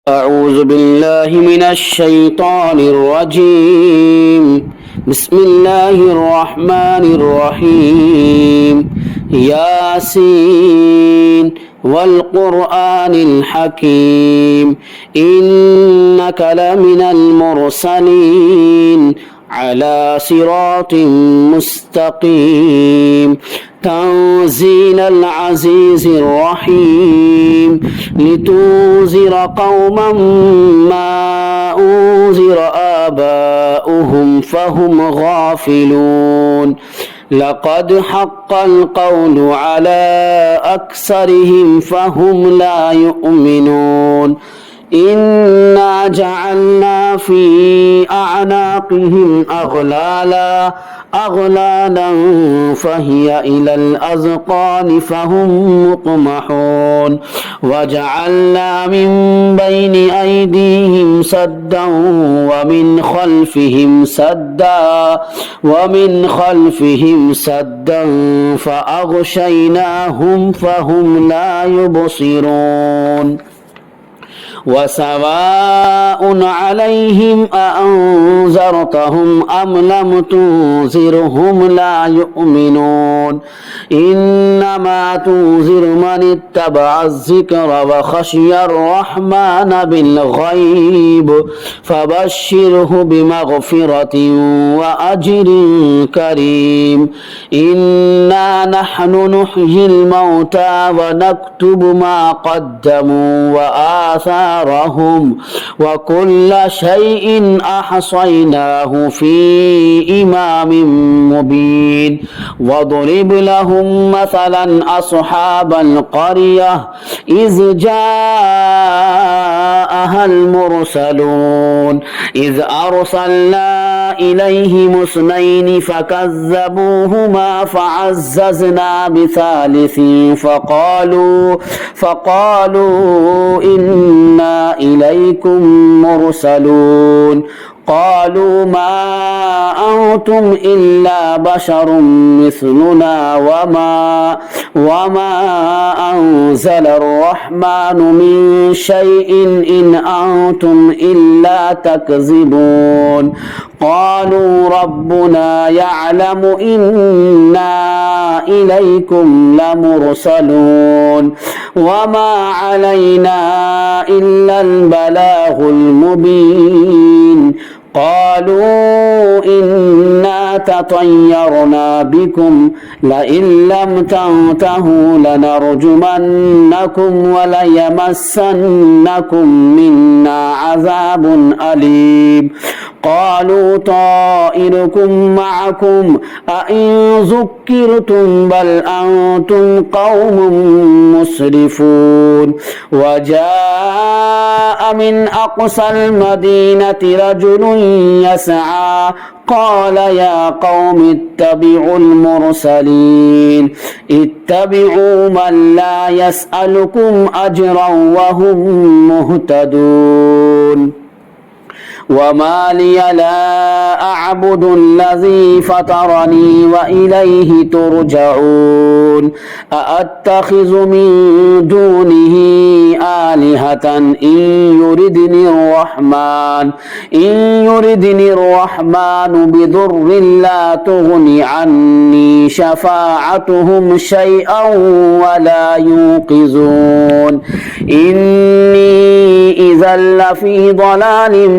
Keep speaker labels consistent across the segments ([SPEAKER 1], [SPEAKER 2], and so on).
[SPEAKER 1] أعوذ بالله من الشيطان الرجيم بسم الله الرحمن الرحيم ياسين والقرآن الحكيم إنك لمن المرسلين على صراط مستقيم تنزيل العزيز الرحيم لتنذر قوما ما أنذر آباؤهم فهم غافلون لقد حق القول على أكثرهم فهم لا يؤمنون إنا جعلنا في أعناقهم أغلالا فهي إلى الأذقان فهم مقمحون وجعلنا من بين أيديهم سدا ومن خلفهم سدا فأغشيناهم فهم لا يبصرون وسواء عليهم أأنذرتهم أم لم تنذرهم لا يؤمنون إنما تنذر من اتبع الذكر وخشي الرحمن بالغيب فبشره بمغفرة وأجر كريم إنا نحن نحيي الموتى ونكتب ما قدموا وآثارهم وكل شيء أحصيناه في إمام مبين واضرب لهم مثلا أصحاب القرية إذ جاءها المرسلون إذ أرسلنا إليهم اثنين فكذبوهما فعززنا بثالث فقالوا إنا إليكم مرسلون قالوا ما أنتم إلا بشر مثلنا وما أنزل الرحمن من شيء إن أنتم إلا تكذبون قالوا ربنا يعلم إنا إليكم لمرسلون وما علينا إلا البلاغ المبين قالوا إنا تطيرنا بكم لئن لم تنتهوا لنرجمنكم وليمسنكم منا عذاب أليم قالوا طائركم معكم أئن ذكرتم بل أنتم قوم مسرفون وجاء من أقصى المدينة رجل يسعى قال يا قوم اتبعوا المرسلين اتبعوا من لا يسألكم أجرا وهم مهتدون وما لي لا أعبد الذي فطرني وإليه ترجعون أأتخذ من دونه آلهة إن يردني الرحمن بضر لا تغني عني شفاعتهم شيئا ولا ينقذون إني إذا لفي ضلال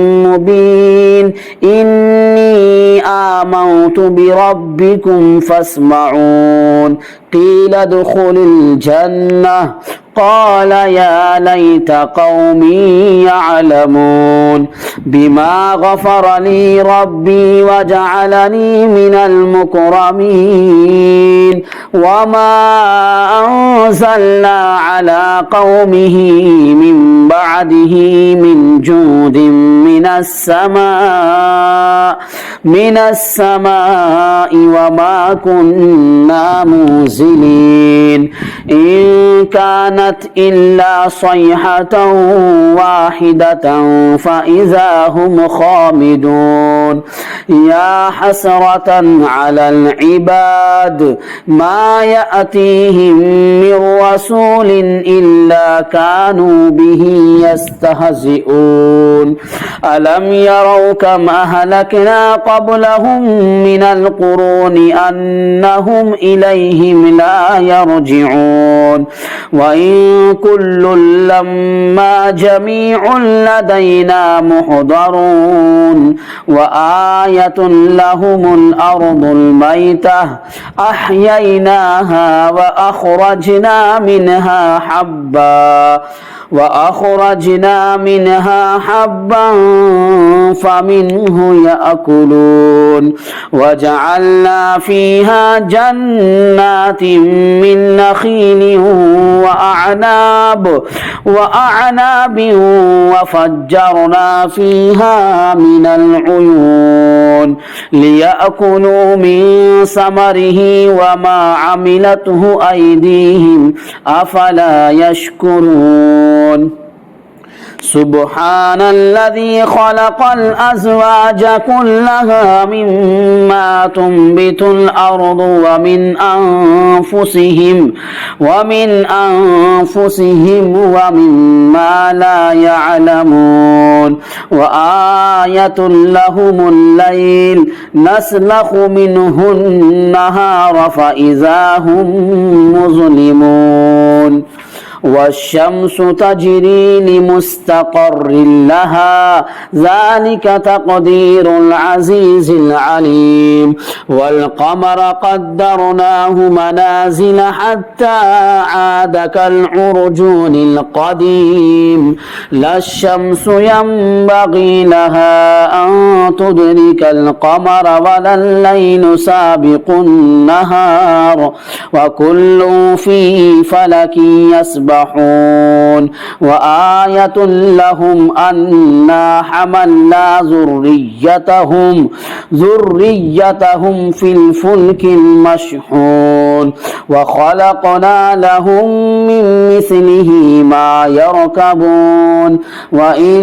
[SPEAKER 1] مبين إني آمنت بربكم فاسمعون قيل ادخل الجنة قال يا ليت قومي يعلمون بما غفر لي ربي وجعلني من المكرمين وما أنزلنا على قومه من بعده من جود من السماء وما كنا منزلين إن كانت إلا صيحة واحدة فإذا هم خامدون يا حسرة على العباد ما يأتيهم من رسول إلا كانوا به يستهزئون ألم يروا كم أهلكنا قبلهم من القرون أنهم إليهم لا يرجعون وإن كل لما جميع لدينا محضرون وآية لهم الأرض الميتة أحييناها وأخرجنا منها حبا فمنه يأكلون وجعلنا فيها جنات من نخيل وأعناب وفجرنا فيها من العيون ليأكلوا من ثمره وما عملته أيديهم أفلا يشكرون سبحان الذي خلق الأزواج كلها مما تنبت الأرض ومن أنفسهم ومما لا يعلمون وآية لهم الليل نسلخ منه النهار فإذا هم مظلمون والشمس تجري لمستقر لها ذلك تقدير العزيز العليم والقمر قدرناه منازل حتى عاد كالعرجون القديم لا الشمس ينبغي لها أن تدرك القمر ولا الليل سابق النهار وكل في فلك يسبحون وآية لهم أنا حملنا ذريتهم في الفلك المشحون وخلقنا لهم من مثله ما يركبون وإن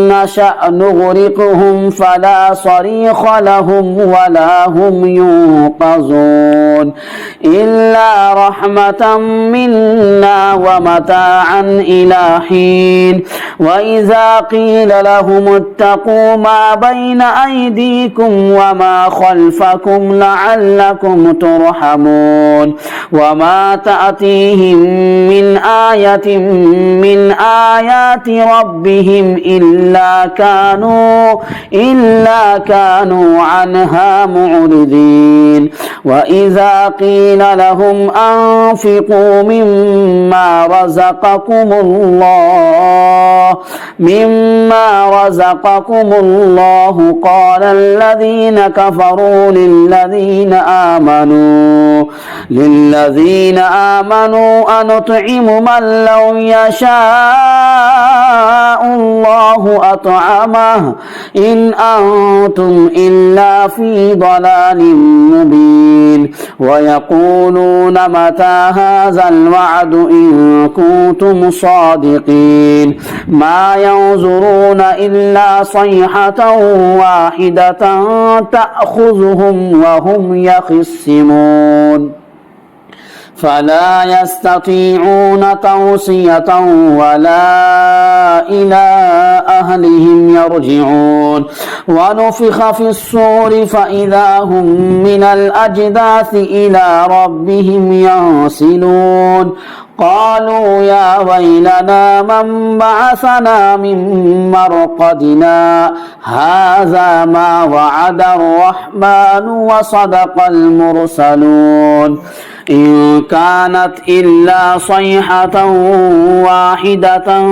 [SPEAKER 1] نشأ نغرقهم فلا صريخ لهم ولا هم ينقذون إلا رحمة منا ومتاعا إلى حين وإذا قيل لهم اتقوا ما بين أيديكم وما خلفكم لعلكم ترحمون وما تأتيهم من آية من آيات ربهم إلا كانوا عنها معرضين وإذا قيل لهم أنفقوا مما رزقكم الله قال الذين كفروا للذين آمنوا أنطعم من لو يشاء الله أطعمه إن أنتم إلا في ضلال مبين ويقولون متى هذا الوعد إن كنتم صادقين ما ينظرون إلا صيحة واحدة تأخذهم وهم يخصمون فلا يستطيعون توصية ولا إلى أهلهم يرجعون ونفخ في الصور فإذا هم من الأجداث إلى ربهم ينسلون قالوا يا ويلنا من بعثنا من مرقدنا هذا ما وعد الرحمن وصدق المرسلون إن كانت إلا صيحة واحدة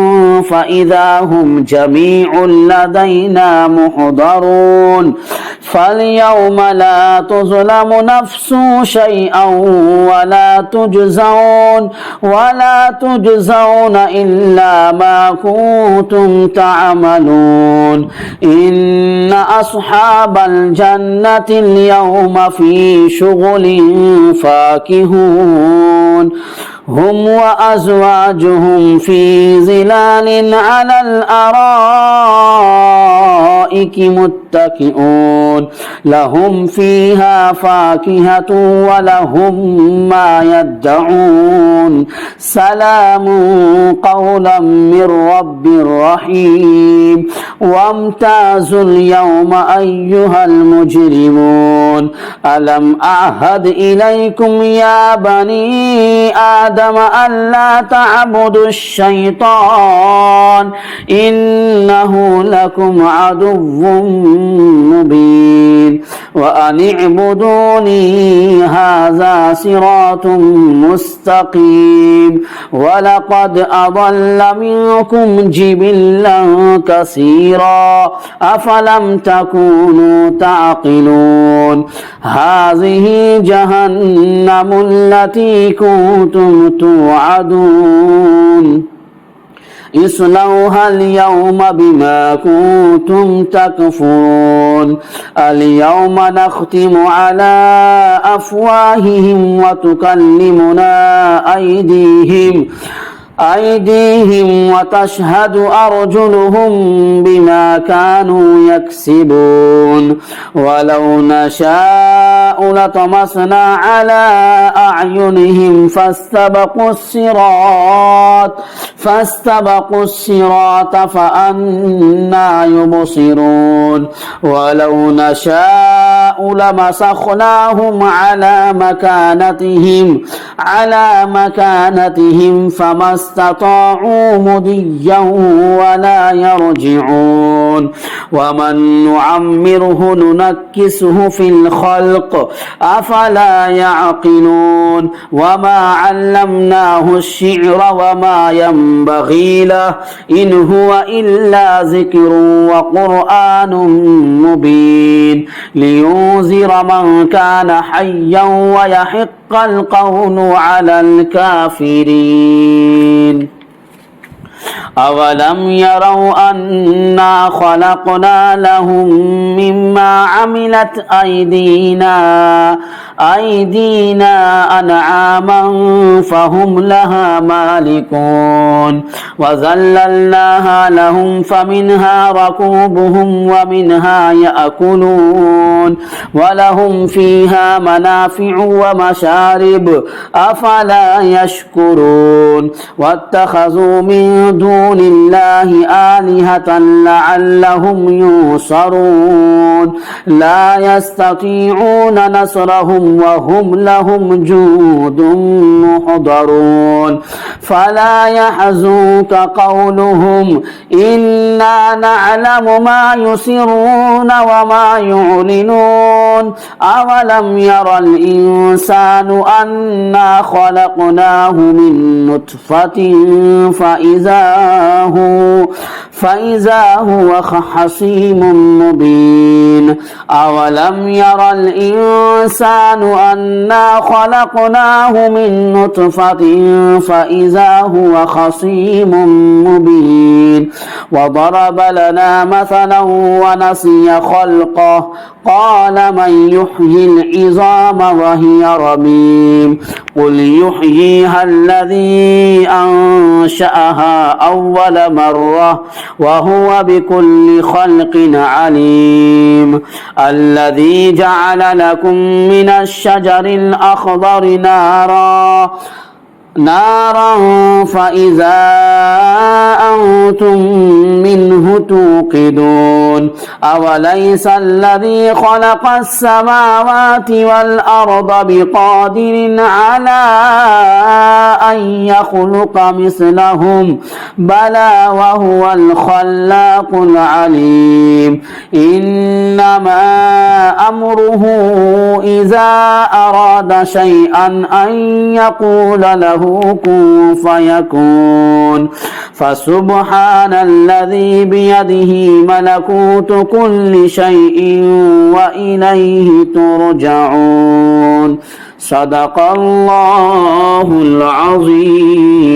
[SPEAKER 1] فإذا هم جميع لدينا محضرون فاليوم لا تظلم نفس شيئا ولا تجزون إلا ما كنتم تعملون إن أصحاب الجنة اليوم في شغل فاكهون هم وأزواجهم في ظلال على الأرائك الأرائك متكئون لهم فيها فاكهة ولهم ما يدعون سلام قولا من رب رحيم وامتازوا اليوم أيها المجرمون ألم أعهد إليكم يا بني آدم ألا تعبدوا الشيطان إنه لكم عدو مبين وأن اعبدوني هذا صراط مستقيم ولقد أضل منكم جبلا كثيرا أفلم تكونوا تعقلون هذه جهنم التي كنتم توعدون اصلوها اليوم بما كنتم تكفرون اليوم نختم على أفواههم وتكلمنا أيديهم وتشهد أرجلهم بما كانوا يكسبون ولو نشاء لطمسنا على أعينهم فاستبقوا الصراط فأنى يبصرون ولو نشاء لمسخناهم على مكانتهم فما استطاعوا مضيا ولا يرجعون ومن نعمره ننكسه في الخلق أفلا يعقلون وما علمناه الشعر وما ينبغي له إن هو إلا ذكر وقرآن مبين لينذر من كان حيا ويحق القول على الكافرين أولم يروا أنا خلقنا لهم مما عملت أيدينا أنعاما فهم لها مالكون وذللناها لهم فمنها ركوبهم ومنها يأكلون ولهم فيها منافع ومشارب أفلا يشكرون واتخذوا من دون الله آلهة لعلهم ينصرون لا يستطيعون نصرهم وهم لهم جند محضرون فلا يحزنك قولهم إنا نعلم ما يسرون وما يعلنون أولم ير الإنسان أنا خلقناه من نطفة فإذا هو خصيم مبين أولم ير الإنسان أنا خلقناه من نطفة فإذا هو خصيم مبين وضرب لنا مثلا ونسي خلقه قال من يحيي العظام وهي رميم قل يحييها الذي أنشأها أول مرة وهو بكل خلق عليم الذي جعل لكم من الشجر الأخضر نارا فإذا أنتم منه توقدون أوليس الذي خلق السماوات والأرض بقادر على أن يخلق مثلهم بلى وهو الخلاق العليم إنما أمره إذا أراد شيئا أن يقول له كن فيكون فسبحان الذي بيده ملكوت كل شيء وإليه ترجعون صدق الله العظيم.